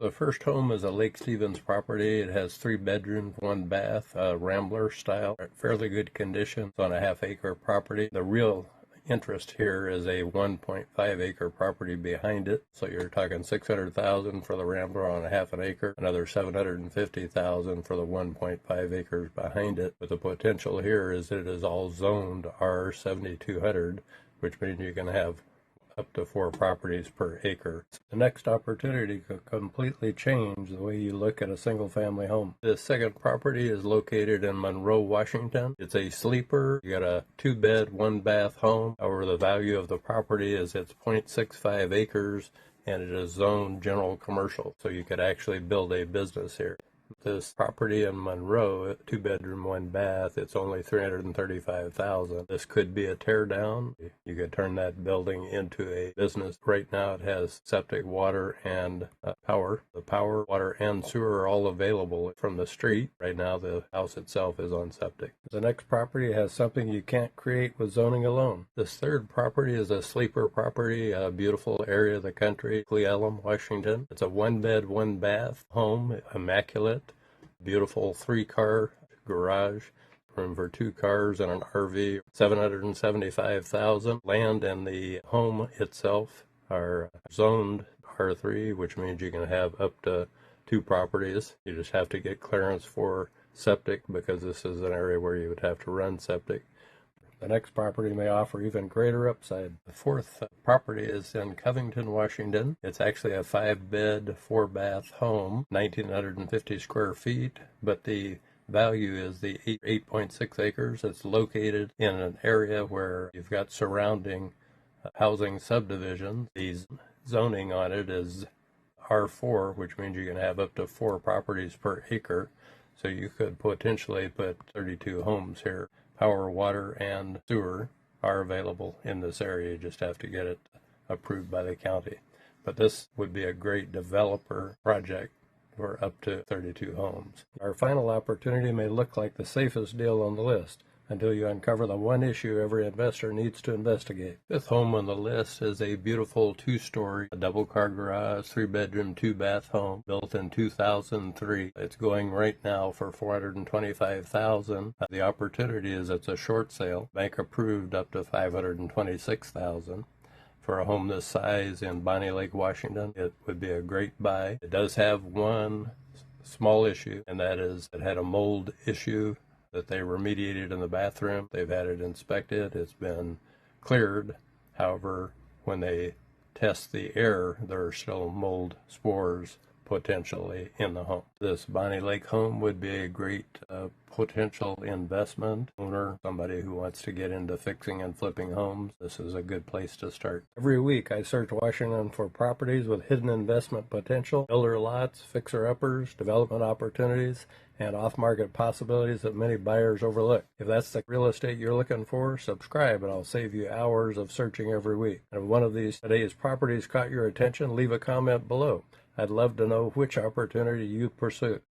The first home is a Lake Stevens property. It has 3 bedrooms, 1 bath, Rambler style, fairly good condition. It's on a half-acre property. The real interest here is a 1.5 acre property behind it. So you're talking $600,000 for the Rambler on a half an acre, another $750,000 for the 1.5 acres behind it. But the potential here is that it is all zoned R7200, which means you can have up to 4 properties per acre. The next opportunity could completely change the way you look at a single-family home. This second property is located in Monroe, Washington. It's a sleeper. You got a 2-bed, 1-bath home. However, the value of the property is it's 0.65 acres, and it is zoned general commercial, so you could actually build a business here. This property in Monroe, 2-bedroom, 1-bath, it's only $335,000. This could be a tear down. You could turn that building into a business. Right now it has septic, water, and power. The power, water, and sewer are all available from the street. Right now the house itself is on septic. The next property has something you can't create with zoning alone. This third property is a sleeper property, a beautiful area of the country, Cle Elum, Washington. It's a 1-bed, 1-bath home, immaculate. Beautiful 3-car garage, room for 2 cars and an RV, $775,000. Land and the home itself are zoned R3, which means you can have up to 2 properties. You just have to get clearance for septic because this is an area where you would have to run septic. The next property may offer even greater upside. The fourth property is in Covington, Washington. It's actually a 5-bed, 4-bath home, 1,950 square feet, but the value is the 8.6 acres. It's located in an area where you've got surrounding housing subdivisions. The zoning on it is R4, which means you can have up to 4 properties per acre, so you could potentially put 32 homes here. Power, water, and sewer are available in this area. You just have to get it approved by the county. But this would be a great developer project for up to 32 homes. Our final opportunity may look like the safest deal on the list until you uncover the one issue every investor needs to investigate. Fifth home on the list is a beautiful 2-story, double-car garage, 3-bedroom, 2-bath home built in 2003. It's going right now for $425,000. The opportunity is it's a short sale, bank approved up to $526,000. For a home this size in Bonnie Lake, Washington, it would be a great buy. It does have one small issue, and that is it had a mold issue that they remediated in the bathroom. They've had it inspected. It's been cleared. However, when they test the air, there are still mold spores potentially in the home. This Bonnie Lake home would be a great potential investment. Owner, somebody who wants to get into fixing and flipping homes, this is a good place to start. Every week I search Washington for properties with hidden investment potential, builder lots, fixer-uppers, development opportunities, and off-market possibilities that many buyers overlook. If that's the real estate you're looking for, subscribe and I'll save you hours of searching every week. And if one of today's properties caught your attention, leave a comment below. I'd love to know which opportunity you pursue.